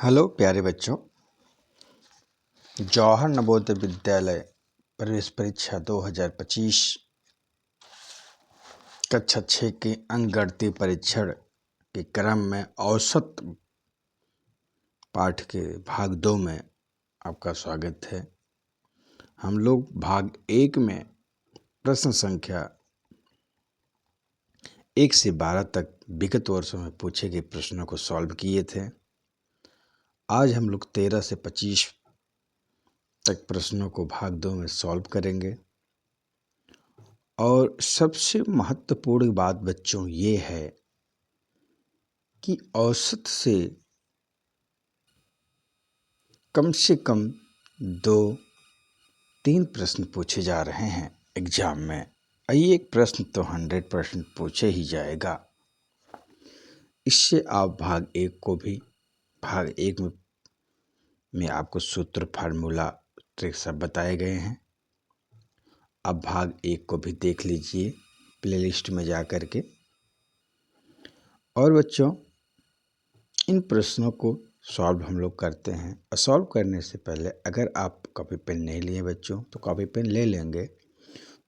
Hello प्यारे बच्चों। जवाहर नवोदय विद्यालय प्रवेश परीक्षा 2025 कक्षा 6 के अंकगणितीय परीक्षण के क्रम में औसत पाठ के भाग 2 में आपका स्वागत है। हम लोग भाग 1 में प्रश्न संख्या 1 से 12 तक विगत वर्षों में पूछे गए प्रश्नों को सॉल्व किए थे। आज हम लोग 13 से 25 तक प्रश्नों को भाग 2 में सॉल्व करेंगे। और सबसे महत्वपूर्ण बात बच्चों ये है कि औसत से कम 2-3 प्रश्न पूछे जा रहे हैं एग्जाम में। एक प्रश्न तो 100% पूछे ही जाएगा। इससे आप भाग 1 में आपको सूत्र फार्मूला ट्रिक सब बताए गए हैं। अब भाग 1 को भी देख लीजिए प्लेलिस्ट में जा कर के। और बच्चों इन प्रश्नों को सॉल्व हम लोग करते हैं। और सॉल्व करने से पहले अगर आप कॉपी पेन नहीं लिए बच्चों तो कॉपी पेन ले लेंगे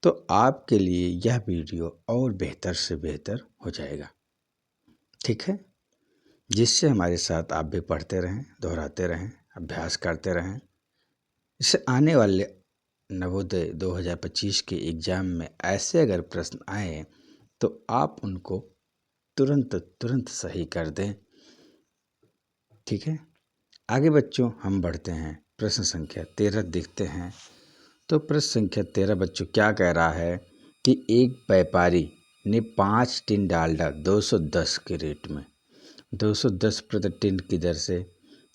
तो आपके लिए यह वीडियो और बेहतर से बेहतर हो जाएगा। ठीक है, जिससे हमारे साथ आप भी पढ़ते रहें, दोहराते रहें, अभ्यास करते रहें। इससे आने वाले नवोदय 2025 के एग्ज़ाम में ऐसे अगर प्रश्न आए तो आप उनको तुरंत सही कर दें। ठीक है, आगे बच्चों हम बढ़ते हैं। प्रश्न संख्या 13 देखते हैं। तो प्रश्न संख्या 13 बच्चों क्या कह रहा है कि एक व्यापारी ने 5 टिन डालडा 210 के रेट में 210 प्रति टिन की दर से,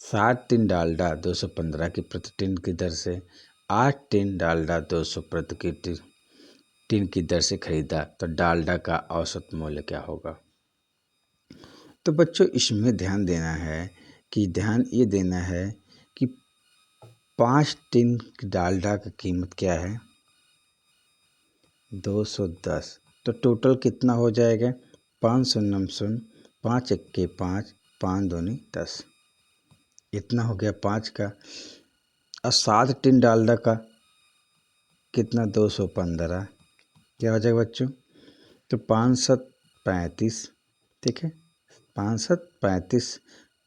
60 टिन डालडा 215 की प्रति टिन की दर से, 8 टिन डालडा 200 प्रति टिन की दर से खरीदा, तो डालडा का औसत मूल्य क्या होगा। तो बच्चों इसमें ध्यान ये देना है कि 5 टिन डालडा की कीमत क्या है 210। तो टोटल कितना हो जाएगा 500 5 1 5 5 2 10। इतना हो गया 5 का। और 7 टिन डालडा का कितना 215। क्या हो जाएगा बच्चों, तो 5 7 35। ठीक है, 5 7 35,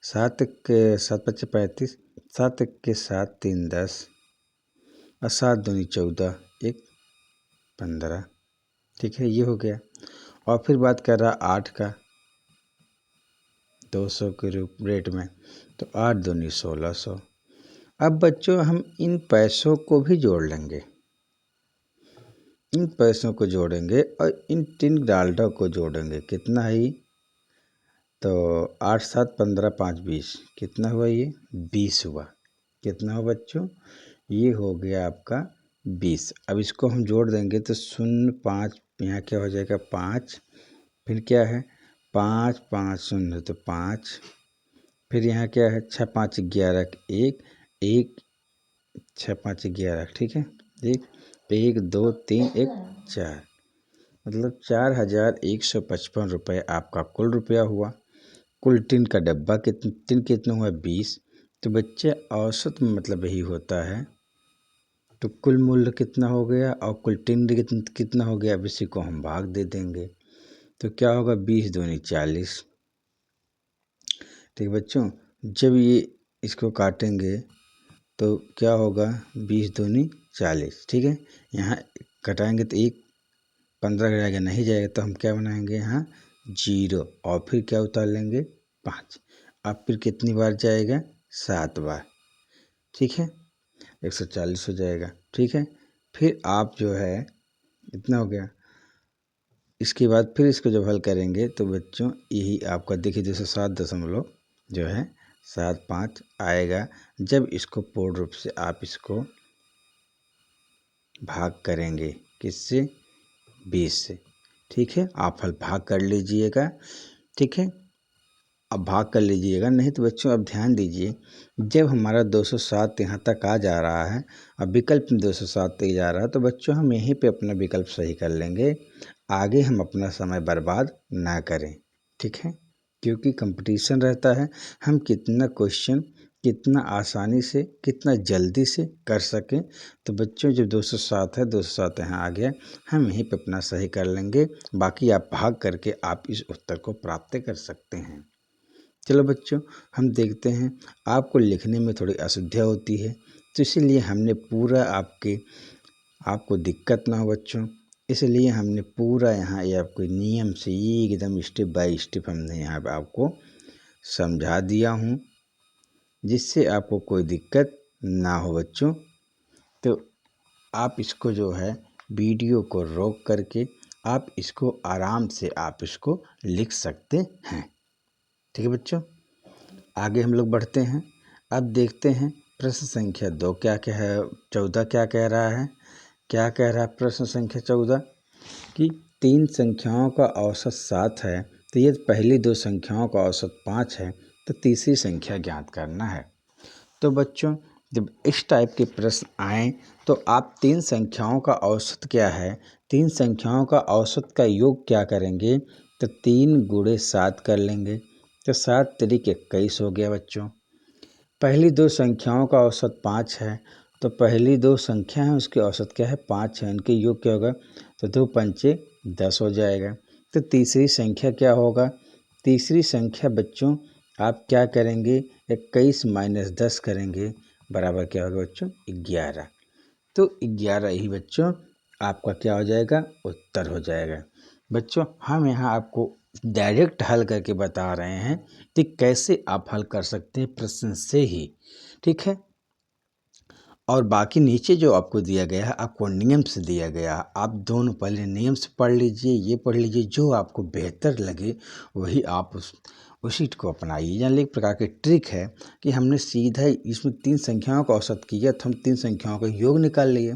7 के 7 25 35, 7 के 7 3 10 और 7 दूनी 14 1 15। ठीक है, ये हो गया। और फिर बात कर रहा 8 का 200 के रेट में, तो 8 दूनी 1600। अब बच्चों हम इन पैसों को भी जोड़ लेंगे, इन पैसों को जोड़ेंगे और इन टिन डालडा को जोड़ेंगे। कितना है, तो 8 7 15 5 20, कितना हुआ ये 20 हुआ। कितना हुआ बच्चों, ये हो गया आपका 20। अब इसको हम जोड़ देंगे तो 0 5, यहाँ क्या हो जाएगा 5, फिर क्या है 5 5 0 तो 5, फिर यहाँ क्या है 6 5 11 1 1 6 5 11। ठीक है, 1 1 2 3 1 4, मतलब 4155 रुपये आपका कुल रुपया हुआ। कुल टिन का डब्बा कितना हुआ 20। तो बच्चे औसत मतलब यही होता है। तो कुल मूल्य कितना हो गया और कुल टिन कितना हो गया, अब इसी को हम भाग दे देंगे। तो क्या होगा 20 दूनी 40। ठीक बच्चों, जब ये इसको काटेंगे तो क्या होगा 20 दूनी 40। ठीक है, यहाँ कटाएंगे तो 1 15 जाएगा, नहीं जाएगा तो हम क्या बनाएंगे यहाँ 0 और फिर क्या उतार लेंगे 5। अब फिर कितनी बार जाएगा 7 बार। ठीक है, 140 हो जाएगा। ठीक है, फिर आप जो है इतना हो गया। इसके बाद फिर इसको जब हल करेंगे तो बच्चों यही आपका देखिए 207.75 आएगा। जब इसको पूर्ण रूप से आप इसको भाग करेंगे किससे 20 से। ठीक है, आप हल भाग कर लीजिएगा। ठीक है, अब भाग कर लीजिएगा, नहीं तो बच्चों अब ध्यान दीजिए, जब हमारा 207 यहाँ तक आ जा रहा है, अब विकल्प में 207 तक जा रहा है, तो बच्चों हम यहीं पे अपना विकल्प सही कर लेंगे। आगे हम अपना समय बर्बाद ना करें। ठीक है, क्योंकि कंपटीशन रहता है, हम कितना क्वेश्चन कितना आसानी से कितना जल्दी से कर सकें। तो बच्चों जो 207 है 207 यहाँ आ गया, हम यहीं पे अपना सही कर लेंगे, बाकी आप भाग करके आप इस उत्तर को प्राप्त कर सकते हैं। चलो बच्चों, हम देखते हैं। आपको लिखने में थोड़ी असुविधा होती है, तो इसीलिए हमने पूरा आपको दिक्कत ना हो बच्चों, इसलिए हमने पूरा यहाँ ये आपको नियम से एकदम स्टेप बाय स्टेप हमने यहाँ पे आपको समझा दिया हूँ, जिससे आपको कोई दिक्कत ना हो बच्चों। तो आप इसको जो है वीडियो को रोक करके आप इसको आराम से आप इसको लिख सकते हैं। ठीक है बच्चों, आगे हम लोग बढ़ते हैं। अब देखते हैं प्रश्न संख्या 2 क्या क्या है, 14 क्या कह रहा है। क्या कह रहा है प्रश्न संख्या 14 कि 3 संख्याओं का औसत 7 है, तो ये पहली 2 संख्याओं का औसत 5 है, तो तीसरी संख्या ज्ञात करना है। तो बच्चों, जब इस टाइप के प्रश्न आएँ तो आप 3 संख्याओं का औसत क्या है, 3 संख्याओं का औसत का योग क्या करेंगे, तो 3 गुणे 7 कर लेंगे, तो 7 तिरिक 21 हो गया बच्चों। पहली 2 संख्याओं का औसत 5 है, तो पहली 2 संख्या है उसके औसत क्या है 5 है, इनके योग क्या होगा, तो 2 पंचे 10 हो जाएगा। तो तीसरी संख्या क्या होगा, तीसरी संख्या बच्चों आप क्या करेंगे, 21 माइनस 10 करेंगे, बराबर क्या होगा बच्चों 11। तो 11 ही बच्चों आपका क्या हो जाएगा, उत्तर हो जाएगा। बच्चों, हम यहाँ आपको डायरेक्ट हल करके बता रहे हैं कि कैसे आप हल कर सकते हैं प्रश्न से ही। ठीक है, और बाकी नीचे जो आपको दिया गया है आपको नियम से दिया गया है, आप दोनों पहले नियम से पढ़ लीजिए, ये पढ़ लीजिए, जो आपको बेहतर लगे वही आप उसी को अपनाइए। यानी एक प्रकार की ट्रिक है कि हमने सीधा इसमें 3 संख्याओं का औसत किया, तो हम 3 संख्याओं का योग निकाल लिए,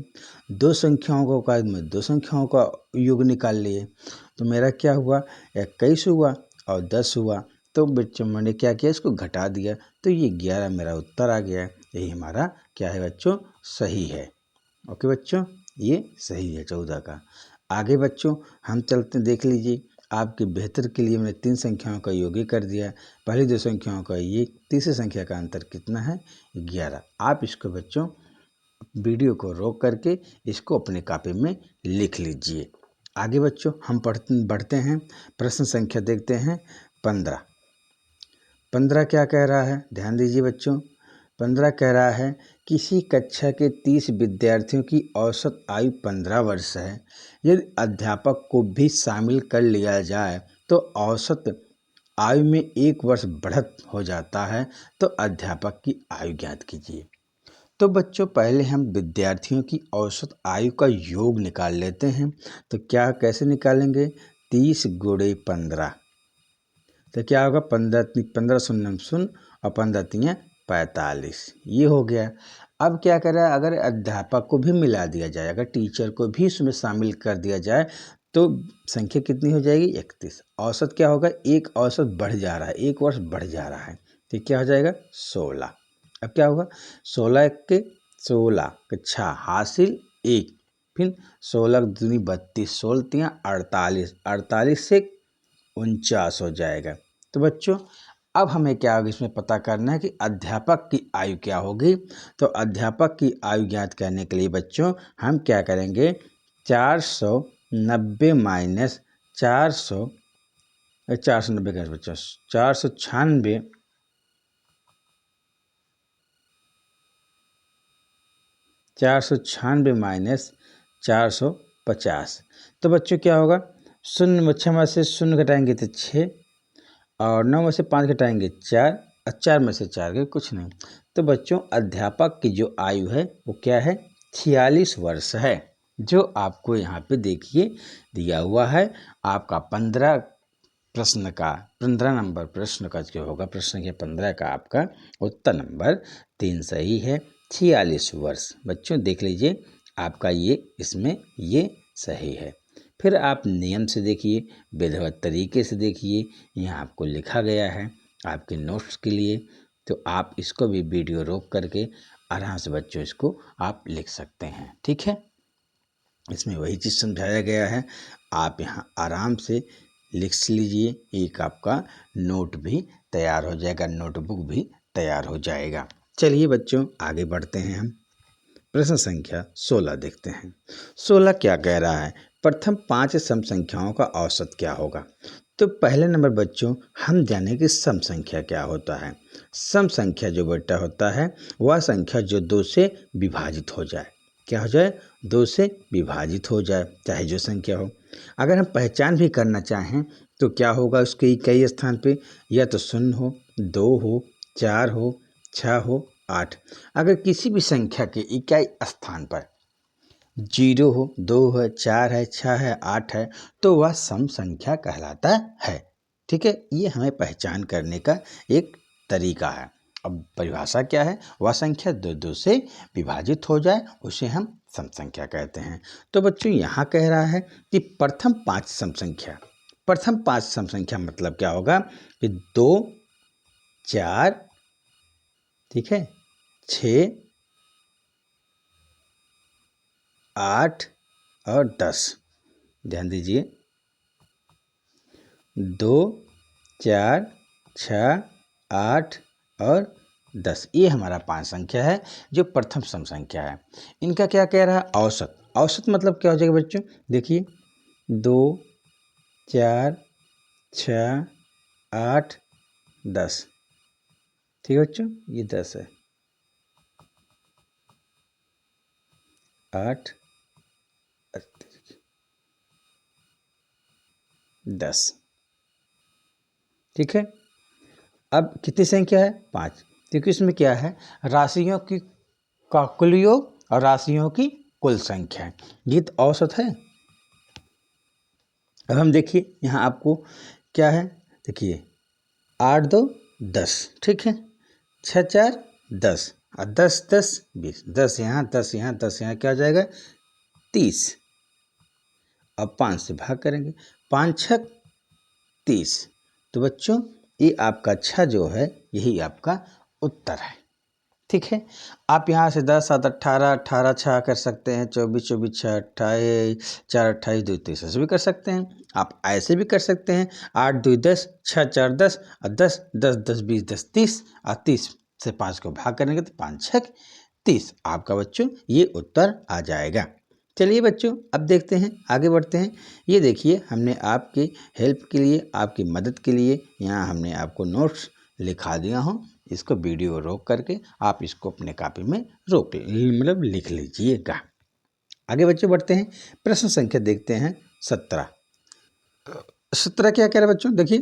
2 संख्याओं का औकात में 2 संख्याओं का योग निकाल लिए, तो मेरा क्या हुआ 21 हुआ और 10 हुआ। तो बच्चों मैंने क्या किया, इसको घटा दिया, तो ये 11 मेरा उत्तर आ गया। यही हमारा क्या है बच्चों, सही है। ओके बच्चों, ये सही है 14 का। आगे बच्चों हम चलते, देख लीजिए, आपके बेहतर के लिए मैंने 3 संख्याओं का योग ही कर दिया, पहली 2 संख्याओं का ये, तीसरी संख्या का अंतर कितना है 11। आप इसको बच्चों वीडियो को रोक करके इसको अपने कॉपी में लिख लीजिए। आगे बच्चों हम बढ़ते हैं, प्रश्न संख्या देखते हैं 15। 15 क्या कह रहा है, ध्यान दीजिए बच्चों। 15 कह रहा है किसी कक्षा के 30 विद्यार्थियों की औसत आयु 15 वर्ष है, यदि अध्यापक को भी शामिल कर लिया जाए तो औसत आयु में 1 वर्ष बढ़त हो जाता है, तो अध्यापक की आयु ज्ञात कीजिए। तो बच्चों पहले हम विद्यार्थियों की औसत आयु का योग निकाल लेते हैं। तो क्या कैसे निकालेंगे, 30 गुणे 15, तो क्या होगा 15 शून्य शून्य और 15 तियाँ 45, ये हो गया। अब क्या करें, अगर अध्यापक को भी मिला दिया जाए, अगर टीचर को भी इसमें शामिल कर दिया जाए, तो संख्या कितनी हो जाएगी 31। औसत क्या होगा, एक औसत बढ़ जा रहा है, 1 वर्ष बढ़ जा रहा है, तो क्या हो जाएगा 16। अब क्या होगा 16 के 16 कच्छा हासिल 1, फिर 16 दूनी 32, 16 तियाँ 48, 48 से 49 हो जाएगा। तो बच्चों अब हमें क्या होगा, इसमें पता करना है कि अध्यापक की आयु क्या होगी। तो अध्यापक की आयु ज्ञात करने के लिए बच्चों हम क्या करेंगे, 490 माइनस 490 का बच्चों 496, 496 माइनस 450। तो बच्चों क्या होगा, शून्य 6 में से शून्य घटाएंगे तो 6, और 9 में से 5 घटाएंगे 4, और 4 में से 4 के कुछ नहीं। तो बच्चों अध्यापक की जो आयु है वो क्या है 46 वर्ष है, जो आपको यहाँ पे देखिए दिया हुआ है। आपका 15 प्रश्न का 15 नंबर प्रश्न का जो होगा, प्रश्न के 15 का आपका उत्तर नंबर 3 सही है, 46 वर्ष। बच्चों देख लीजिए आपका ये इसमें ये सही है। फिर आप नियम से देखिए, विधिवत तरीके से देखिए, यहाँ आपको लिखा गया है आपके नोट्स के लिए, तो आप इसको भी वीडियो रोक करके आराम से बच्चों इसको आप लिख सकते हैं। ठीक है, इसमें वही चीज़ समझाया गया है, आप यहाँ आराम से लिख लीजिए, एक आपका नोट भी तैयार हो जाएगा, नोटबुक भी तैयार हो जाएगा। चलिए बच्चों आगे बढ़ते हैं। हम प्रश्न संख्या 16 देखते हैं। 16 क्या कह रहा है, प्रथम 5 सम संख्याओं का औसत क्या होगा। तो पहले नंबर बच्चों हम जाने कि सम संख्या क्या होता है। सम संख्या जो बेटा होता है वह संख्या जो 2 से विभाजित हो जाए। क्या हो जाए, 2 से विभाजित हो जाए, चाहे जो संख्या हो। अगर हम पहचान भी करना चाहें तो क्या होगा, उसके इकाई स्थान पे या तो 0 हो, 2 हो, 4 हो, 6 हो, 8। अगर किसी भी संख्या के इकाई स्थान पर 0 हो, 2 है, 4 है, 6 है, 8 है तो वह सम संख्या कहलाता है। ठीक है, ये हमें पहचान करने का एक तरीका है। अब परिभाषा क्या है, वह संख्या 2 से विभाजित हो जाए उसे हम सम संख्या कहते हैं। तो बच्चों यहाँ कह रहा है कि प्रथम 5 सम संख्या, प्रथम 5 सम संख्या मतलब क्या होगा कि 2, 4, ठीक है, 6, 8 और 10। ध्यान दीजिए, 2, 4, 6, 8 और 10 ये हमारा 5 संख्या है जो प्रथम सम संख्या है। इनका क्या कह रहा है, औसत। औसत मतलब क्या हो जाएगा बच्चों, देखिए 2, 4, 6, 8, 10। ठीक है बच्चों, ये 10 है, 8, 10। ठीक है, अब कितनी संख्या है, 5, क्योंकि इसमें क्या है, राशियों की का कुल योग और राशियों की कुल संख्या है। ये तो औसत है। अब हम देखिए यहाँ आपको क्या है, देखिए 8 2 10, ठीक है, 6 4 10 और 10 10 20, 10 यहाँ 10 यहाँ 10 यहाँ, क्या हो जाएगा 30। अब 5 से भाग करेंगे, 5 6 30। तो बच्चों ये आपका 6 जो है यही आपका उत्तर है। ठीक है, आप यहाँ से 10 7 18 18 6 कर सकते हैं, 24 24 6 28 4 28 2 30 ऐसे भी कर सकते हैं। आप ऐसे भी कर सकते हैं, 8 2 10 6 4 10 और 10 10 10 20 10 30 और 30 से 5 को भाग करेंगे तो 5 6 30। आपका बच्चों ये उत्तर आ जाएगा। चलिए बच्चों अब देखते हैं, आगे बढ़ते हैं। ये देखिए हमने आपकी हेल्प के लिए, आपकी मदद के लिए यहाँ हमने आपको नोट्स लिखा दिया हूँ। इसको वीडियो रोक करके आप इसको अपने कॉपी में मतलब लिख लीजिएगा। आगे बच्चों बढ़ते हैं, प्रश्न संख्या देखते हैं 17। 17 क्या कह रहा है बच्चों, देखिए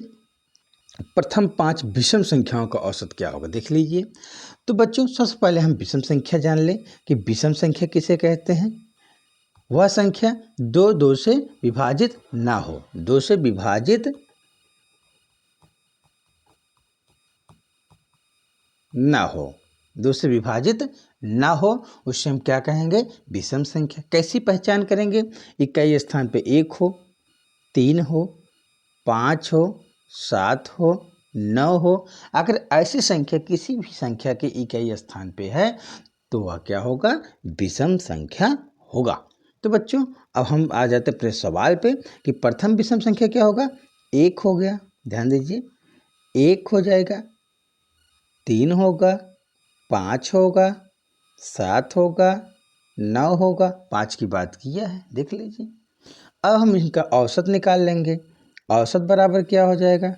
प्रथम 5 विषम संख्याओं का औसत क्या होगा, देख लीजिए। तो बच्चों सबसे पहले हम विषम संख्या जान लें कि विषम संख्या किसे कहते हैं। वह संख्या 2 से विभाजित ना हो, 2 से विभाजित ना हो, 2 से विभाजित ना हो उससे हम क्या कहेंगे, विषम संख्या। कैसी पहचान करेंगे, इकाई स्थान पे 1 हो, 3 हो, 5 हो, 7 हो, 9 हो। अगर ऐसी संख्या किसी भी संख्या के इकाई स्थान पे है तो वह क्या होगा, विषम संख्या होगा। तो बच्चों अब हम आ जाते हैं अपने सवाल पे कि प्रथम विषम संख्या क्या होगा, 1 हो गया, ध्यान दीजिए 1 हो जाएगा, 3 होगा, 5 होगा, 7 होगा, 9 होगा। 5 की बात किया है, देख लीजिए। अब हम इनका औसत निकाल लेंगे। औसत बराबर क्या हो जाएगा,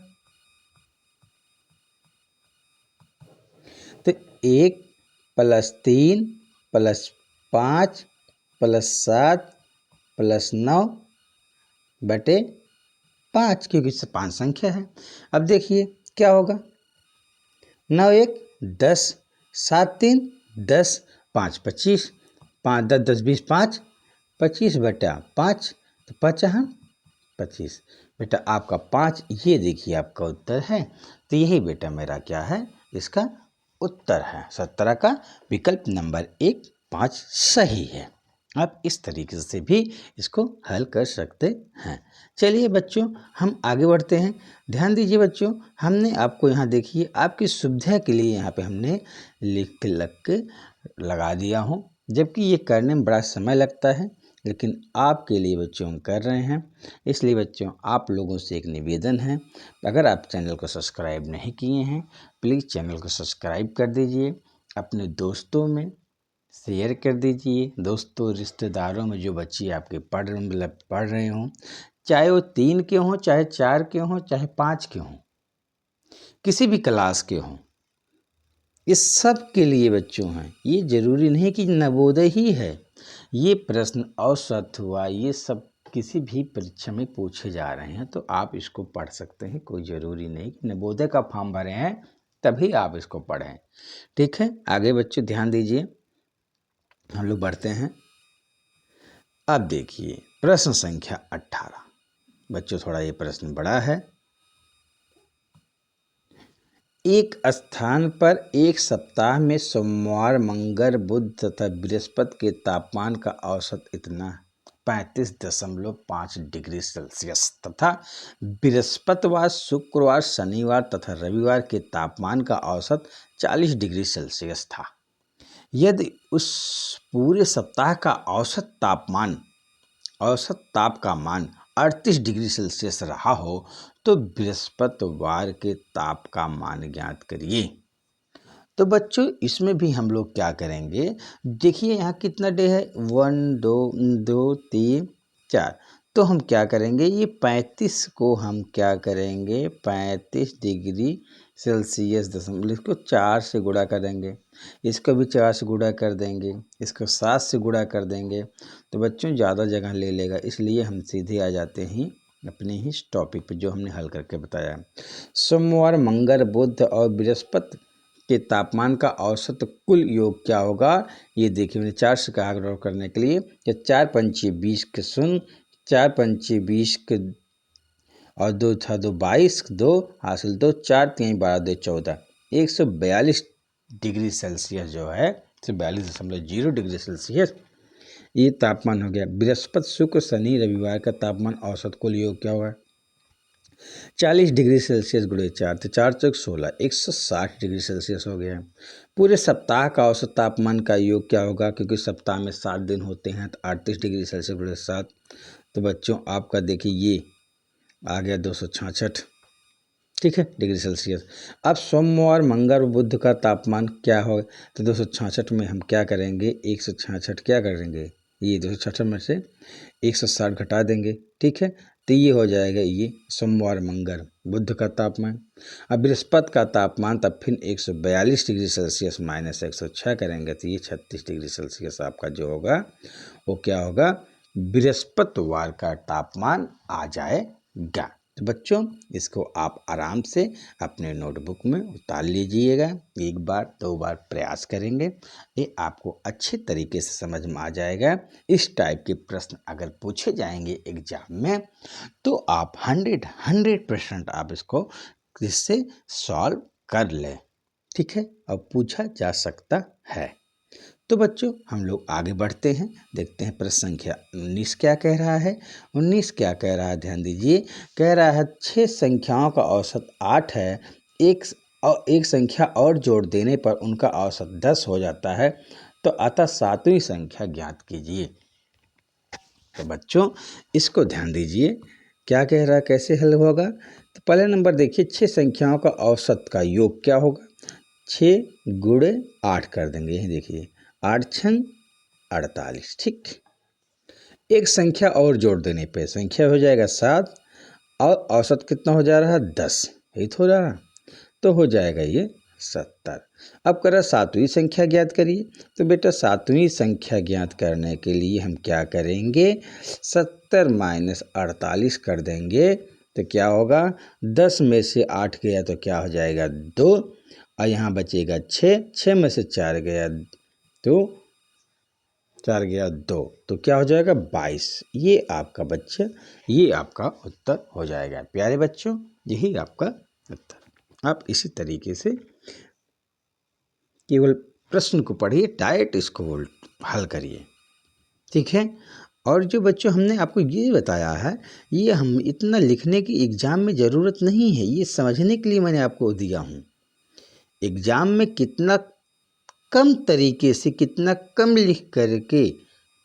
तो 1 + 3 + 5 + 7 + 9 बटे 5, क्योंकि इससे 5 संख्या है। अब देखिए क्या होगा, 9 1 10, 7 3 10, 5 25, 5 10 10 20 5 25 बटा 5, तो 5 25 बेटा आपका 5, ये देखिए आपका उत्तर है। तो यही बेटा मेरा क्या है, इसका उत्तर है। 17 का विकल्प नंबर 1 5 सही है। आप इस तरीके से भी इसको हल कर सकते हैं। चलिए बच्चों हम आगे बढ़ते हैं। ध्यान दीजिए बच्चों, हमने आपको यहाँ देखिए आपकी सुविधा के लिए यहाँ पे हमने लिख के लगा दिया हूँ, जबकि ये करने में बड़ा समय लगता है लेकिन आपके लिए बच्चों हम कर रहे हैं। इसलिए बच्चों आप लोगों से एक निवेदन है, अगर आप चैनल को सब्सक्राइब नहीं किए हैं प्लीज़ चैनल को सब्सक्राइब कर दीजिए, अपने दोस्तों में शेयर कर दीजिए, दोस्तों रिश्तेदारों में जो बच्चे आपके पढ़ रहे हों, चाहे वो 3 के हों, चाहे 4 के हों, चाहे 5 के हों, किसी भी क्लास के हों, इस सब के लिए बच्चों हैं। ये ज़रूरी नहीं कि नवोदय ही है, ये प्रश्न औसत हुआ, ये सब किसी भी परीक्षा में पूछे जा रहे हैं, तो आप इसको पढ़ सकते हैं। कोई ज़रूरी नहीं कि नवोदय का फॉर्म भरे हैं तभी आप इसको पढ़ें। ठीक है, आगे बच्चों ध्यान दीजिए, हम लोग बढ़ते हैं। अब देखिए प्रश्न संख्या 18। बच्चों थोड़ा ये प्रश्न बड़ा है। एक स्थान पर एक सप्ताह में सोमवार, मंगल, बुध तथा बृहस्पति के तापमान का औसत इतना 35.5 डिग्री सेल्सियस तथा बृहस्पतिवार, शुक्रवार, शनिवार तथा रविवार के तापमान का औसत 40 डिग्री सेल्सियस था। यदि उस पूरे सप्ताह का औसत ताप का मान 38 डिग्री सेल्सियस रहा हो तो बृहस्पतिवार के ताप का मान ज्ञात करिए। तो बच्चों इसमें भी हम लोग क्या करेंगे, देखिए यहाँ कितना डे है, 1 2 3 4। तो हम क्या करेंगे, ये 35 को हम क्या करेंगे, 35 डिग्री सेल्सियस दशमलव इसको 4 से गुणा करेंगे, इसको भी 4 से गुणा कर देंगे, इसको 7 से गुणा कर देंगे। तो बच्चों ज़्यादा जगह ले लेगा, इसलिए हम सीधे आ जाते हैं अपने ही टॉपिक पे जो हमने हल करके बताया। सोमवार, मंगल, बुध और बृहस्पति के तापमान का औसत कुल योग क्या होगा, ये देखिए मैंने 4 से कहा ड्रॉ करने के लिए। या 4 पंचे 20 के 0, 4 पंचे 20 के और 2 था 2 22, 2 हासिल 2, 4 3 12 2 14, 142 डिग्री सेल्सियस जो है 142.0 डिग्री सेल्सियस ये तापमान हो गया। बृहस्पति, शुक्र, शनि, रविवार का तापमान औसत कुल योग क्या होगा, 40 डिग्री सेल्सियस गुणे 4, तो 4 चौक 16, 160 डिग्री सेल्सियस हो गया। पूरे सप्ताह का औसत तापमान का योग क्या होगा, क्योंकि सप्ताह में 7 दिन होते हैं, तो 38 डिग्री सेल्सियस गुणे 7। तो बच्चों आपका देखिए ये आ गया 266, ठीक है, डिग्री सेल्सियस। अब सोमवार, मंगल और बुध का तापमान क्या होगा, तो 266 में हम क्या करेंगे, 166 क्या करेंगे, ये 266 में से 160 घटा देंगे, ठीक है। तो ये हो जाएगा ये सोमवार, मंगल, बुध का तापमान। अब बृहस्पति का तापमान तब फिर 142 डिग्री सेल्सियस माइनस 106 करेंगे, तो ये 36 डिग्री सेल्सियस आपका जो होगा वो क्या होगा, बृहस्पतिवार का तापमान आ जाएगा। तो बच्चों इसको आप आराम से अपने नोटबुक में उतार लीजिएगा, एक बार 2 बार प्रयास करेंगे, ये आपको अच्छे तरीके से समझ में आ जाएगा। इस टाइप के प्रश्न अगर पूछे जाएंगे एग्जाम में तो आप 100% आप इसको इससे सॉल्व कर लें, ठीक है, अब पूछा जा सकता है। तो बच्चों हम लोग आगे बढ़ते हैं, देखते हैं प्रश्न संख्या 19 क्या कह रहा है। 19 क्या कह रहा है, ध्यान दीजिए, कह रहा है 6 संख्याओं का औसत 8 है, एक संख्या और जोड़ देने पर उनका औसत 10 हो जाता है, तो अतः 7वीं संख्या ज्ञात कीजिए। तो बच्चों इसको ध्यान दीजिए, क्या कह रहा है, कैसे हल होगा। तो पहले नंबर देखिए, 6 संख्याओं का औसत का योग क्या होगा, 6 गुणे 8 कर देंगे, यही देखिए 8 छंग 48, ठीक। एक संख्या और जोड़ देने पे संख्या हो जाएगा 7 और औसत कितना हो जा रहा है, 10, यही तो हो रहा, तो हो जाएगा ये 70। अब कर रहा 7वीं संख्या ज्ञात करिए। तो बेटा 7वीं संख्या ज्ञात करने के लिए हम क्या करेंगे, 70 माइनस 48 कर देंगे, तो क्या होगा, 10 में से 8 गया तो क्या हो जाएगा 2, और यहाँ बचेगा 6, 6 में से 4 गया तो 4 गया 2, तो क्या हो जाएगा 22। ये आपका बच्चा, ये आपका उत्तर हो जाएगा। प्यारे बच्चों यही आपका उत्तर। आप इसी तरीके से केवल प्रश्न को पढ़िए, डायरेक्ट इसको हल करिए, ठीक है। और जो बच्चों हमने आपको ये बताया है, ये हम इतना लिखने की एग्ज़ाम में ज़रूरत नहीं है, ये समझने के लिए मैंने आपको दिया हूँ। एग्ज़ाम में कितना कम तरीके से, कितना कम लिख करके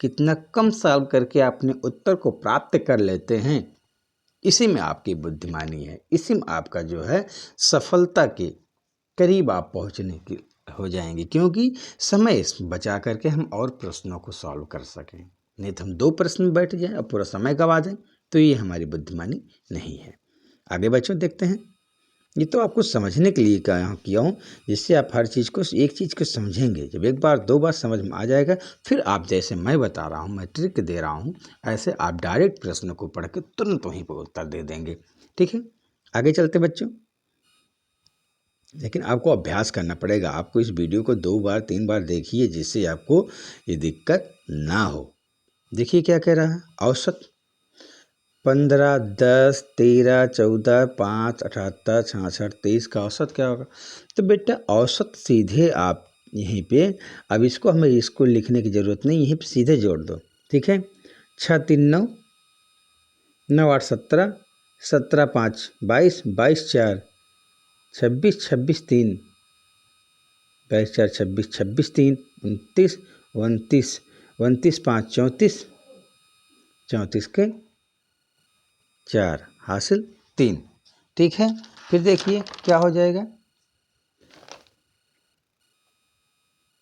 कितना कम सॉल्व करके अपने उत्तर को प्राप्त कर लेते हैं, इसी में आपकी बुद्धिमानी है, इसी में आपका जो है सफलता के करीब आप पहुंचने की हो जाएंगे, क्योंकि समय बचा करके हम और प्रश्नों को सॉल्व कर सकें। नहीं तो हम 2 प्रश्न में बैठ जाएं और पूरा समय गंवा दें, तो ये हमारी बुद्धिमानी नहीं है। आगे बच्चों देखते हैं। ये तो आपको समझने के लिए किया हूँ, जिससे आप हर चीज़ को, एक चीज़ को समझेंगे। जब एक बार 2 बार समझ में आ जाएगा, फिर आप जैसे मैं बता रहा हूँ, मैं ट्रिक दे रहा हूँ, ऐसे आप डायरेक्ट प्रश्न को पढ़ के तुरंत वहीं पर उत्तर दे देंगे। ठीक है, आगे चलते बच्चों। लेकिन आपको अभ्यास करना पड़ेगा। आपको इस वीडियो को 2 बार 3 बार देखिए, जिससे आपको ये दिक्कत ना हो। देखिए क्या कह रहा है, औसत 15, 10, 13, 14, 5, 78, 66, 23 का औसत क्या होगा। तो बेटा औसत सीधे आप यहीं पे, अब इसको हमें इसको लिखने की ज़रूरत नहीं, यहीं पे सीधे जोड़ दो। ठीक है, 6 3 9, 9 8 17, 17 5 22, 22 4 26, 26 3, 22 4 26, 26 3 29, 29, 29 5 34, 34 के 4 हासिल 3। ठीक है, फिर देखिए क्या हो जाएगा।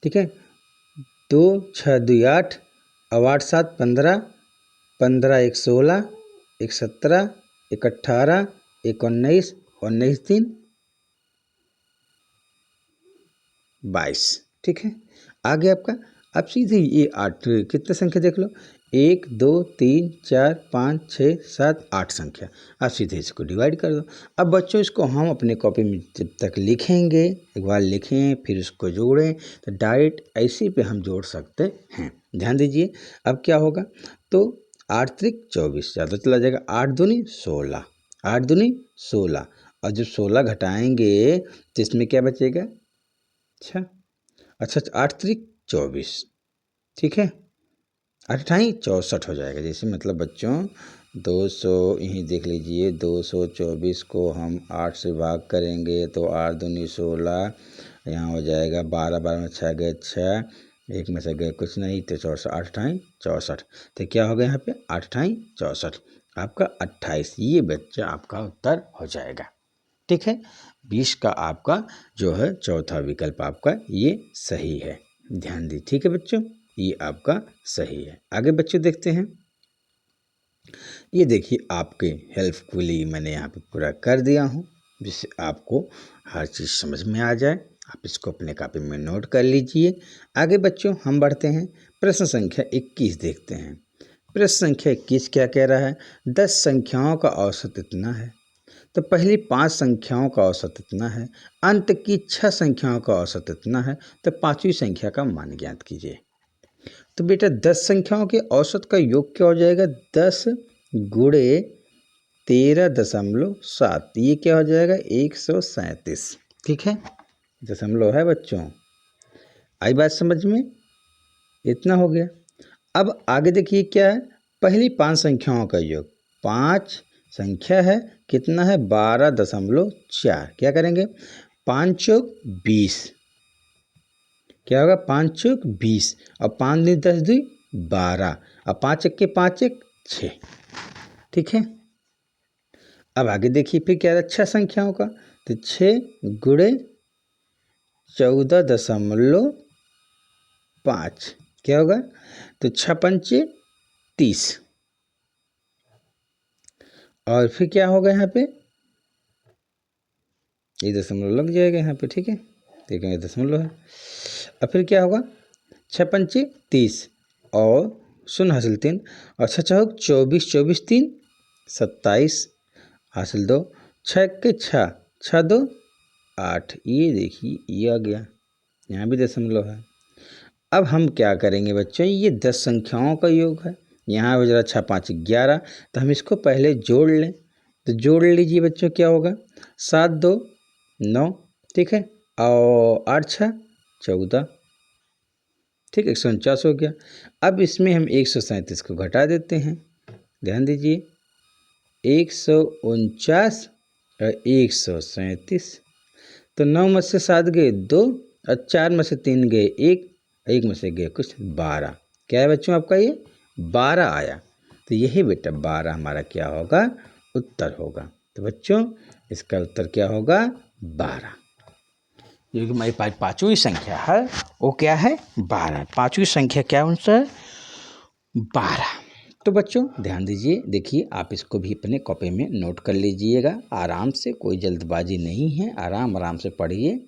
ठीक है, 2 6 2 8, अब 8 7 15, 15 1 16, 1 17, 1 18, 1 19, 19 3 22। ठीक है, आगे आपका, अब सीधे ये 8 कितने संख्या देख लो, 1 2 3 4 5 6 7 8 संख्या। आप सीधे इसको डिवाइड कर दो। अब बच्चों इसको हम अपने कॉपी में जब तक लिखेंगे, एक बार लिखें फिर उसको जोड़ें, तो डायरेक्ट ऐसे पे हम जोड़ सकते हैं। ध्यान दीजिए, अब क्या होगा, तो 8 त्रिक 24, ज़्यादा चला जाएगा, 8 दूनी 16, 8 दूनी 16, और जब 16 घटाएंगे तो इसमें क्या बचेगा, अच्छा अच्छा 8 त्रिक 24। ठीक है, 28 64 हो जाएगा। जैसे मतलब बच्चों 200, यहीं देख लीजिए, 224 को हम 8 से भाग करेंगे तो 8 दूनी 16, यहाँ हो जाएगा 12, 12 में 6 गए 6, एक में से गए कुछ नहीं, तो 64, 8 64, तो क्या हो गया यहाँ पे 8 64, आपका 28, ये बच्चा आपका उत्तर हो जाएगा। ठीक है, 20 का आपका जो है चौथा विकल्प आपका ये सही है। ध्यान दी, ठीक है बच्चों, ये आपका सही है। आगे बच्चों देखते हैं। ये देखिए आपके हेल्पफुली मैंने यहाँ पे पूरा कर दिया हूँ, जिससे आपको हर चीज़ समझ में आ जाए। आप इसको अपने कॉपी में नोट कर लीजिए। आगे बच्चों हम बढ़ते हैं, प्रश्न संख्या 21 देखते हैं। प्रश्न संख्या 21 क्या कह रहा है, 10 संख्याओं का औसत इतना है, तो पहली 5 संख्याओं का औसत इतना है, अंत की 6 संख्याओं का औसत इतना है, तो 5वीं संख्या का मान ज्ञात कीजिए। तो बेटा 10 संख्याओं के औसत का योग क्या हो जाएगा, 10 गुणे 13.7, ये क्या हो जाएगा 137। ठीक है, दशमलव है बच्चों, आई बात समझ में, इतना हो गया। अब आगे देखिए क्या है, पहली 5 संख्याओं का योग, 5 संख्या है, कितना है 12.4, क्या करेंगे 5 चौक 20, क्या होगा 5 चौक 20, और 5 दूनी 10 2 12, और 5 1 के 5 1 6। ठीक है, अब आगे देखिए फिर क्या है 6 संख्याओं का, तो 6 गुणे 14.5, क्या होगा, तो 6 पंचे 30, और फिर क्या होगा यहाँ पे, ये दशमलव लग जाएगा यहाँ पे। ठीक है, देखेंगे दशमलव है। अब फिर क्या होगा 6 पंचे 30, और 0 हासिल 3, और 6 चौक 24, 24 3 27 हासिल 2, 6 के 6, 6 2 8, ये देखिए ये आ गया, यहाँ भी दशमलव है। अब हम क्या करेंगे बच्चों, ये 10 संख्याओं का योग है, यहाँ हो जरा 6 5 11, तो हम इसको पहले जोड़ लें, तो जोड़ लीजिए बच्चों, क्या होगा 7 2 9, ठीक है, और 8 6 14, ठीक, 149 हो गया। अब इसमें हम 137 को घटा देते हैं, ध्यान दीजिए 149 और 137, तो 9 में से 7 गए 2, और 4 में से 3 गए 1, 1 में से गए कुछ 12, क्या है बच्चों आपका ये 12 आया। तो यही बेटा 12 हमारा क्या होगा उत्तर होगा। तो बच्चों इसका उत्तर क्या होगा 12। ये हमारी पांचवी संख्या है वो क्या है 12। पांचवी संख्या क्या है 12। तो बच्चों ध्यान दीजिए, देखिए आप इसको भी अपने कॉपी में नोट कर लीजिएगा आराम से, कोई जल्दबाजी नहीं है, आराम आराम से पढ़िए।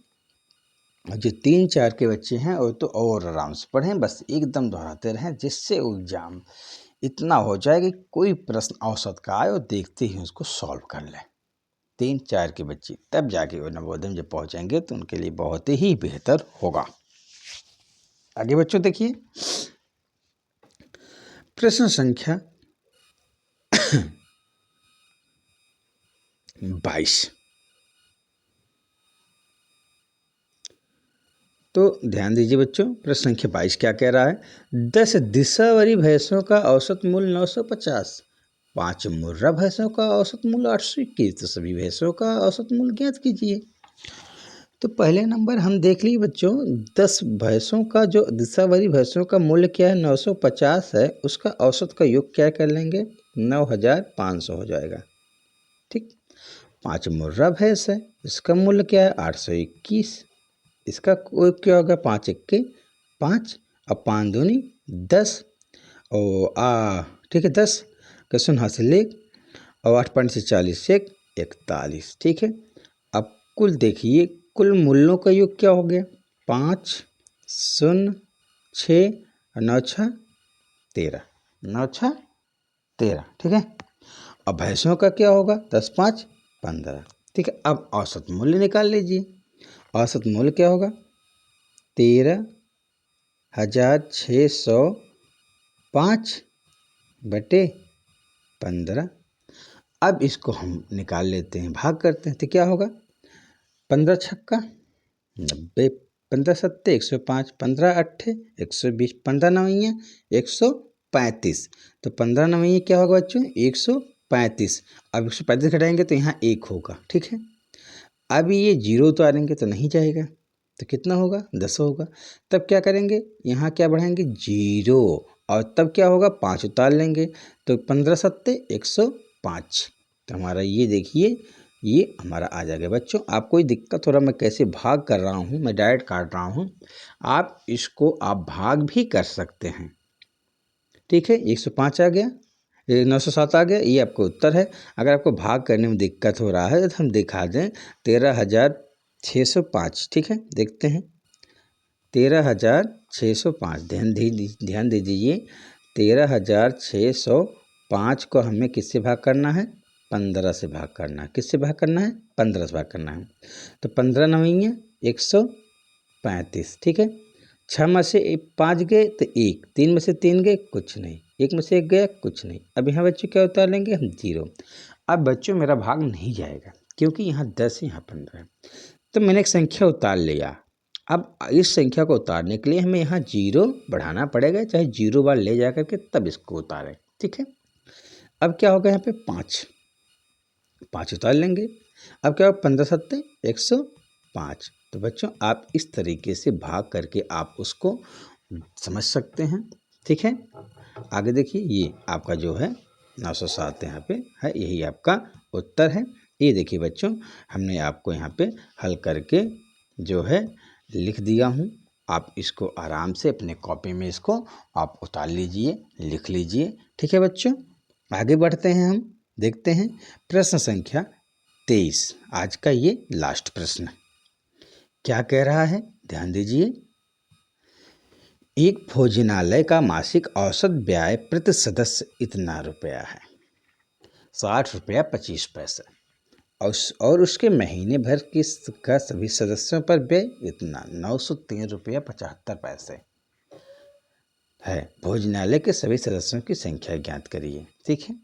जो 3-4 के बच्चे हैं वो तो और आराम से पढ़ें, बस एकदम दोहराते रहें जिससे एग्जाम इतना हो जाए कि कोई प्रश्न औसत का आए और देखते ही उसको सॉल्व कर लें। 3-4 के बच्चे तब जाके वो नवोदय में जब पहुंचेंगे तो उनके लिए बहुत ही बेहतर होगा। आगे बच्चों देखिए प्रश्न संख्या 22। तो ध्यान दीजिए बच्चों, प्रश्न संख्या 22 क्या कह रहा है 10 दिशावरी भैंसों का औसत मूल्य 950, 5 मुर्रा भैंसों का औसत मूल्य 821, तो सभी भैंसों का औसत मूल्य ज्ञात कीजिए। तो पहले नंबर हम देख लिए बच्चों 10 भैंसों का जो दिशावरी भैंसों का मूल्य क्या है 950 है, उसका औसत का योग क्या कर लेंगे 9500 हो जाएगा। ठीक। 5 मुर्रा भैंस है, इसका मूल्य क्या है 821, इसका क्या होगा 5 1 5 और 5 दूनी 10 और ठीक है 10 का शून्य हासिल 1 और 8 5 से 40 1 41। ठीक है। अब कुल देखिए कुल मूल्यों का योग क्या हो गया 5 0 6 और 9 6 13, 9 6 13। ठीक है। अब भैंसों का क्या होगा 10 5 15। ठीक है। अब औसत मूल्य निकाल लीजिए। औसत मूल्य क्या होगा 13,605 बटे 15। अब इसको हम निकाल लेते हैं, भाग करते हैं, तो क्या होगा 15 छक्का 90, 15 सत्ते 105, 15 अट्ठे 120, 15 नवैया 135। तो 15 नवैया क्या होगा बच्चों 135। अब 135 घटाएंगे तो यहाँ 1 होगा। ठीक है। अब ये जीरो उतारेंगे तो नहीं जाएगा, तो कितना होगा 10 होगा। तब क्या करेंगे यहाँ क्या बढ़ाएंगे 0 और तब क्या होगा 5 उतार लेंगे तो 15 सत्ते 105। तो हमारा ये देखिए ये हमारा आ जाएगा। बच्चों आप कोई दिक्कत हो रहा मैं कैसे भाग कर रहा हूँ, मैं डायरेक्ट काट रहा हूँ, आप इसको आप भाग भी कर सकते हैं। ठीक है। 105 आ गया, 907 आ गया, ये आपका उत्तर है। अगर आपको भाग करने में दिक्कत हो रहा है तो हम दिखा दें 13,605। ठीक है। देखते हैं 13,605। ध्यान दीजिए 13,605 को हमें किससे भाग करना है 15 से भाग करना है। किससे भाग करना है 15 से भाग करना है। तो 15 नवैया 135। ठीक है। 6 में से 5 गए तो 1, 3 में से 3 गए कुछ नहीं, 1 में से 1 गया कुछ नहीं। अब यहाँ बच्चों क्या उतार लेंगे हम 0। अब बच्चों मेरा भाग नहीं जाएगा क्योंकि यहाँ 10 है यहाँ 15 है, तो मैंने एक संख्या उतार लिया। अब इस संख्या को उतारने के लिए हमें यहाँ 0 बढ़ाना पड़ेगा, चाहे 0 बार ले जा करके तब इसको उतारें। ठीक है। अब क्या होगा यहाँ पे 5 उतार लेंगे। अब क्या होगा 15 सत्ते 105। तो बच्चों आप इस तरीके से भाग करके आप उसको समझ सकते हैं। ठीक है। आगे देखिए ये आपका जो है 907 यहाँ पे है, यही आपका उत्तर है। ये देखिए बच्चों हमने आपको यहाँ पे हल करके जो है लिख दिया हूँ। आप इसको आराम से अपने कॉपी में इसको आप उतार लीजिए, लिख लीजिए। ठीक है बच्चों आगे बढ़ते हैं, हम देखते हैं प्रश्न संख्या 23। आज का ये लास्ट प्रश्न क्या कह रहा है ध्यान दीजिए। एक भोजनालय का मासिक औसत व्यय प्रति सदस्य इतना रुपया है 60 रुपया 25 पैसे और उसके महीने भर का सभी सदस्यों पर व्यय इतना 903 रुपया 75 पैसे है। भोजनालय के सभी सदस्यों की संख्या ज्ञात करिए। ठीक है।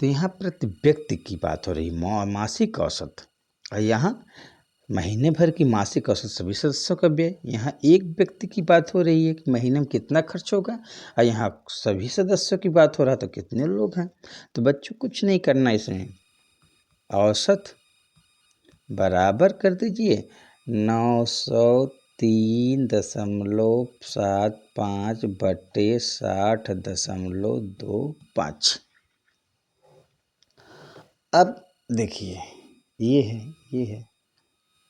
तो यहाँ प्रति व्यक्ति की बात हो रही मासिक औसत, और यहाँ महीने भर की मासिक औसत सभी सदस्यों का व्यय। यहाँ एक व्यक्ति की बात हो रही है कि महीने में कितना खर्च होगा, और यहाँ सभी सदस्यों की बात हो रहा है तो कितने लोग हैं। तो बच्चों कुछ नहीं करना, इसमें औसत बराबर कर दीजिए 903 3.75 बटे 60.25। अब देखिए ये है।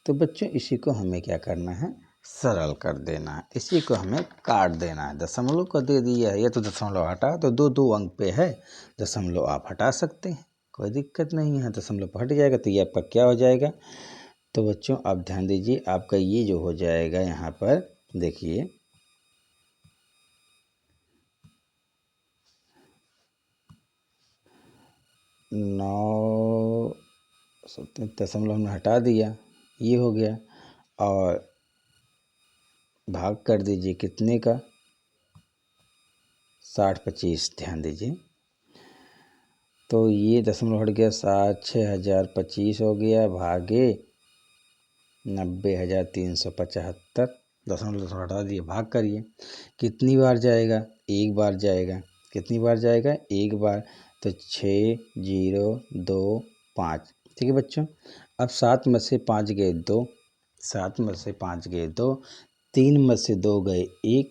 तो बच्चों इसी को हमें क्या करना है, सरल कर देना है, इसी को हमें काट देना है। दशमलव को दे दिया है, या तो दशमलव हटा तो दो अंक पे है, दशमलव आप हटा सकते हैं, कोई दिक्कत नहीं है। दशमलव हट जाएगा तो ये आपका क्या हो जाएगा। तो बच्चों आप ध्यान दीजिए, आपका ये जो हो जाएगा यहाँ पर देखिए 9 दशमलव हमने हटा दिया, ये हो गया, और भाग कर दीजिए कितने का, 60-25। ध्यान दीजिए, तो ये दशमलव हट गया, 60,625 हो गया, भागे 90,375। दशमलव हटा दिए, भाग करिए, कितनी बार जाएगा, एक बार जाएगा। कितनी बार जाएगा, एक बार, तो 6025। ठीक है बच्चों, अब 7 में से 5 गए 2, 7 में से 5 गए 2, 3 में से 2 गए 1,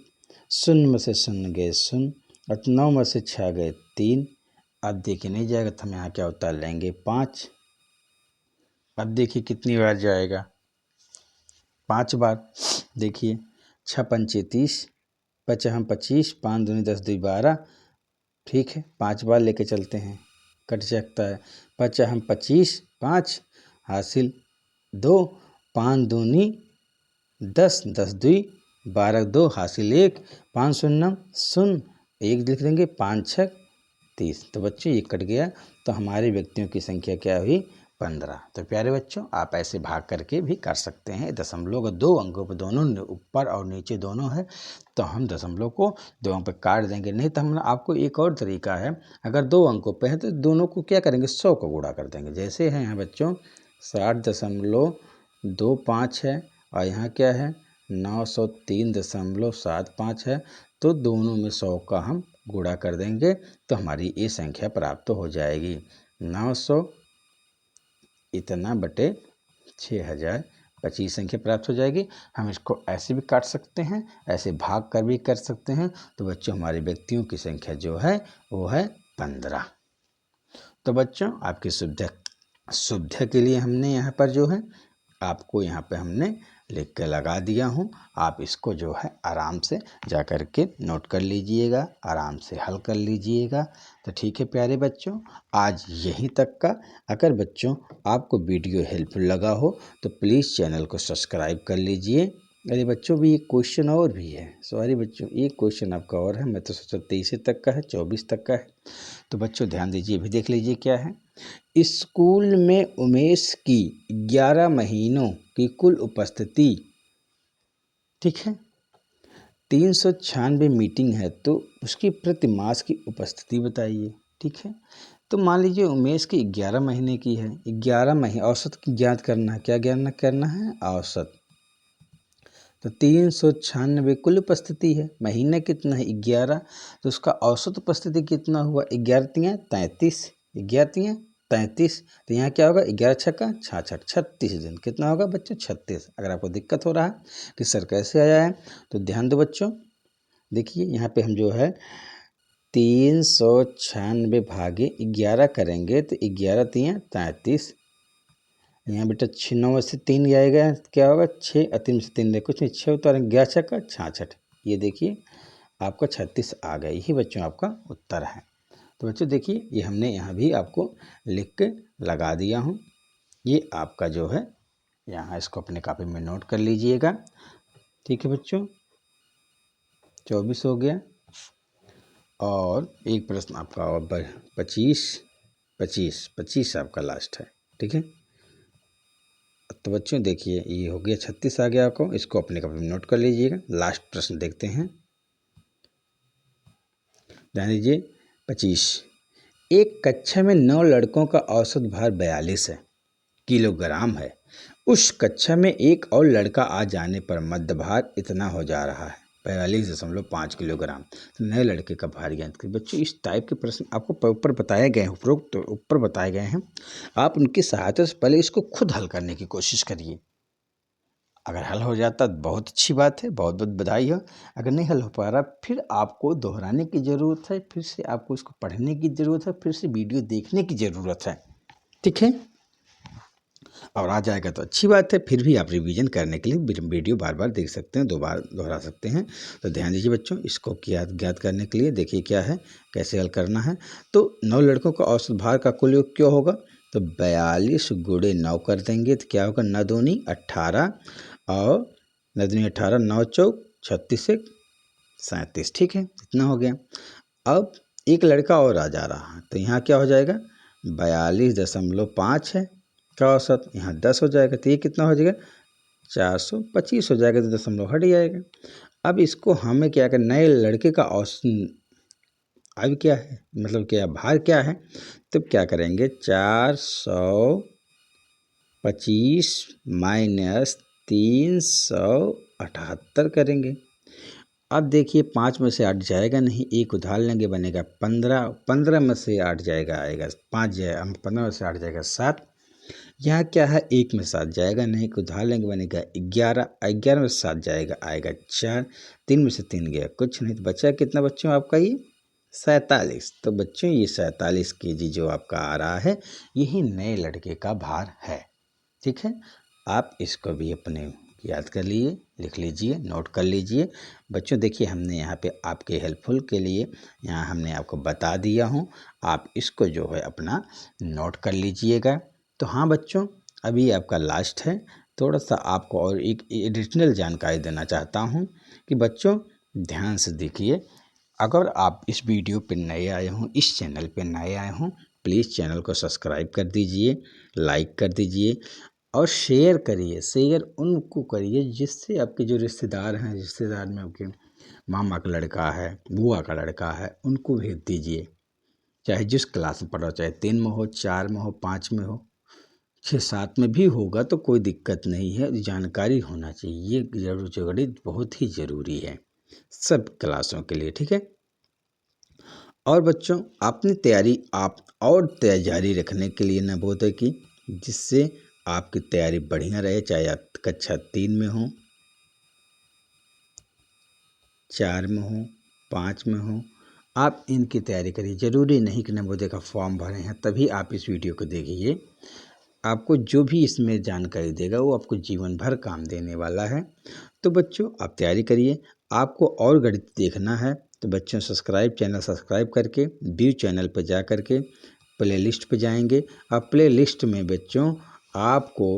0 में से 0 गए 0, और 9 में से 6 गए 3। अब देखिए नहीं जाएगा तो हम यहाँ क्या उतार लेंगे 5। अब देखिए कितनी बार जाएगा, 5 बार। देखिए 6 पंचे 30, 5 हम 25, 5 दूनी 10 2 12। ठीक है, 5 बार लेके चलते हैं, कट सकता है। 5 हम 25, 5 हासिल 2, 5 दूनी 10, 10 2 12, 2 हासिल 1, 5 शून्य 0, 1 लिख देंगे, 5 6 30। तो बच्चों ये कट गया, तो हमारे व्यक्तियों की संख्या क्या हुई, 15। तो प्यारे बच्चों आप ऐसे भाग करके भी कर सकते हैं। दशमलव को 2 अंकों पर दोनों ऊपर और नीचे दोनों है, तो हम दशमलव को 2 अंक पर काट देंगे। नहीं तो हम आपको एक और तरीका है, अगर 2 अंकों पे है तो दोनों को क्या करेंगे, 100 को गुणा कर देंगे। जैसे है यहाँ बच्चों 60.25 है, और यहाँ क्या है 903.75 है, तो दोनों में 100 का हम गुणा कर देंगे, तो हमारी ये संख्या प्राप्त हो जाएगी 900 इतना बटे 6025 संख्या प्राप्त हो जाएगी। हम इसको ऐसे भी काट सकते हैं, ऐसे भाग कर भी कर सकते हैं। तो बच्चों हमारे व्यक्तियों की संख्या जो है वो है 15। तो बच्चों आपकी सुविधा के लिए हमने यहाँ पर जो है आपको यहाँ पे हमने लिख के लगा दिया हूँ। आप इसको जो है आराम से जा कर के नोट कर लीजिएगा, आराम से हल कर लीजिएगा। तो ठीक है प्यारे बच्चों, आज यहीं तक का। अगर बच्चों आपको वीडियो हेल्पफुल लगा हो तो प्लीज़ चैनल को सब्सक्राइब कर लीजिए। अरे बच्चों भी एक क्वेश्चन और भी है, सॉरी बच्चों एक क्वेश्चन आपका और है, मैं तो सोचा 23 तक का है, 24 तक का है। तो बच्चों ध्यान दीजिए, भी देख लीजिए क्या है। स्कूल में उमेश की 11 महीनों की कुल उपस्थिति, ठीक है, 396 मीटिंग है, तो उसकी प्रति मास की उपस्थिति बताइए। ठीक है, तो मान लीजिए उमेश की 11 महीने की है, 11 महीने औसत की ज्ञात करना है। क्या ज्ञात करना है, औसत। तो 396 कुल उपस्थिति है, महीने कितना है 11, तो उसका औसत उपस्थिति कितना हुआ, 11 तियाँ 33, 11 तियाँ 33। तो यहाँ क्या होगा, 11 छक्का 66, 36 दिन कितना होगा बच्चों, 36। अगर आपको दिक्कत हो रहा है कि सर कैसे आया है, तो ध्यान दो बच्चों, देखिए यहाँ पे हम जो है 396 भागे 11 करेंगे, तो 11 तियाँ 33। यहाँ बेटा 6 9 से 3 जाएगा, क्या होगा 6, 3 से 3 कुछ नहीं, 6 उतारेंगे 11 छक्का 66। ये देखिए आपका 36 आ गया, यही बच्चों आपका उत्तर है। तो बच्चों देखिए ये हमने यहाँ भी आपको लिख के लगा दिया हूँ। ये आपका जो है यहाँ इसको अपने कॉपी में नोट कर लीजिएगा। ठीक है बच्चों, 24 हो गया, और एक प्रश्न आपका और 25 आपका लास्ट है। ठीक है, तो बच्चों देखिए ये हो गया 36 आ गया आपको, इसको अपने कॉपी में नोट कर लीजिएगा। लास्ट प्रश्न देखते हैं, ध्यान दीजिए 25। एक कक्षा में 9 लड़कों का औसत भार 42 किलोग्राम है। उस कक्षा में एक और लड़का आ जाने पर मध्य भार इतना हो जा रहा है, 42.5 किलोग्राम। तो नए लड़के का भार ज्ञात करिए। बच्चों इस टाइप के प्रश्न आपको ऊपर बताए गए हैं, उपरोक्त ऊपर बताए गए हैं, आप उनकी सहायता से पहले इसको खुद हल करने की कोशिश करिए। अगर हल हो जाता तो बहुत अच्छी बात है, बहुत बहुत बधाई हो। अगर नहीं हल हो पा रहा फिर आपको दोहराने की ज़रूरत है, फिर से आपको इसको पढ़ने की ज़रूरत है, फिर से वीडियो देखने की ज़रूरत है, ठीक है। और आ जाएगा तो अच्छी बात है, फिर भी आप रिवीजन करने के लिए वीडियो बार बार देख सकते हैं, 2 बार दोहरा सकते हैं। तो ध्यान दीजिए बच्चों, इसको ज्ञात करने के लिए देखिए क्या है, कैसे हल करना है। तो 9 लड़कों का औसत भार का कुल योग क्या होगा, तो 42 गुणे 9 कर देंगे तो क्या होगा, 9 दूनी 18 और 9 दूनी 18, 9 चौक 36 से 37, ठीक है, इतना हो गया। अब एक लड़का और आ जा रहा है तो यहाँ क्या हो जाएगा, 42.5 है का औसत, यहाँ 10 हो जाएगा तो ये कितना हो जाएगा, 425 हो जाएगा, तो दशमलव हट जाएगा। अब इसको हमें क्या करना, नए लड़के का औसत अब क्या है, मतलब क्या भार क्या है, तो क्या करेंगे, 425 माइनस 378 करेंगे। अब देखिए 5 में से 8 जाएगा नहीं, एक उधार लेंगे, बनेगा 15, 15 में से 8 जाएगा, आएगा 5 जाएगा, 15 में से 8 जाएगा 7। यहाँ क्या है, 1 में 7 जाएगा नहीं, एक उधार लेंगे, बनेगा 11, 11 में से 7 जाएगा, आएगा 4, 3 में से 3 गया कुछ नहीं, तो बचा कितना बच्चों आपका, ये 47। तो बच्चों ये 47 kg जो आपका आ रहा है, यही नए लड़के का भार है, ठीक है। आप इसको भी अपने याद कर लिए, लिख लीजिए, नोट कर लीजिए। बच्चों देखिए हमने यहाँ पे आपके हेल्पफुल के लिए यहाँ हमने आपको बता दिया हूँ, आप इसको जो है अपना नोट कर लीजिएगा। तो हाँ बच्चों, अभी आपका लास्ट है, थोड़ा सा आपको और एक एडिशनल जानकारी देना चाहता हूँ कि बच्चों ध्यान से देखिए, अगर आप इस वीडियो पे नए आए हों, इस चैनल पे नए आए हों, प्लीज़ चैनल को सब्सक्राइब कर दीजिए, लाइक कर दीजिए और शेयर करिए। शेयर उनको करिए जिससे आपके जो रिश्तेदार हैं, रिश्तेदार में आपके मामा का लड़का है, बुआ का लड़का है, उनको भेज दीजिए। चाहे जिस क्लास में पढ़ रहा हो, चाहे 3 में हो, 4 में हो, 5 में हो, 6-7 में भी होगा तो कोई दिक्कत नहीं है, जानकारी होना चाहिए, ये गणित बहुत ही ज़रूरी है सब क्लासों के लिए, ठीक है। और बच्चों अपनी तैयारी आप और जारी रखने के लिए नवोदय की, जिससे आपकी तैयारी बढ़िया रहे, चाहे आप कक्षा 3 में हो, 4 में हो, 5 में हो, आप इनकी तैयारी करिए। ज़रूरी नहीं कि नवोदय का फॉर्म भरे हैं तभी आप इस वीडियो को देखिए, आपको जो भी इसमें जानकारी देगा वो आपको जीवन भर काम देने वाला है। तो बच्चों आप तैयारी करिए। आपको और गणित देखना है तो बच्चों चैनल सब्सक्राइब करके व्यू चैनल पर जा कर के प्लेलिस्ट पे जाएंगे। अब प्लेलिस्ट में बच्चों आपको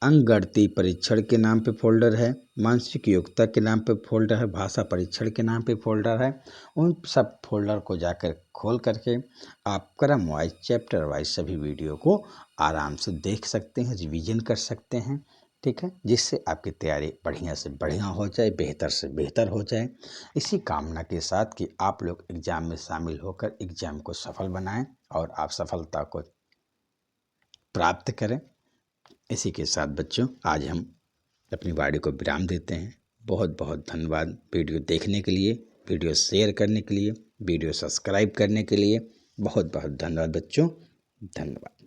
अंक गणितीय परीक्षण के नाम पे फोल्डर है, मानसिक योग्यता के नाम पे फोल्डर है, भाषा परीक्षण के नाम पे फोल्डर है। उन सब फोल्डर को जाकर खोल करके आप क्रम वाइज, चैप्टर वाइज सभी वीडियो को आराम से देख सकते हैं, रिवीजन कर सकते हैं, ठीक है, जिससे आपकी तैयारी बढ़िया से बढ़िया हो जाए, बेहतर से बेहतर हो जाए। इसी कामना के साथ कि आप लोग एग्ज़ाम में शामिल होकर एग्ज़ाम को सफल बनाएं और आप सफलता को प्राप्त करें। इसी के साथ बच्चों आज हम अपनी वाणी को विराम देते हैं। बहुत बहुत धन्यवाद वीडियो देखने के लिए, वीडियो शेयर करने के लिए, वीडियो सब्सक्राइब करने के लिए। बहुत बहुत धन्यवाद बच्चों, धन्यवाद।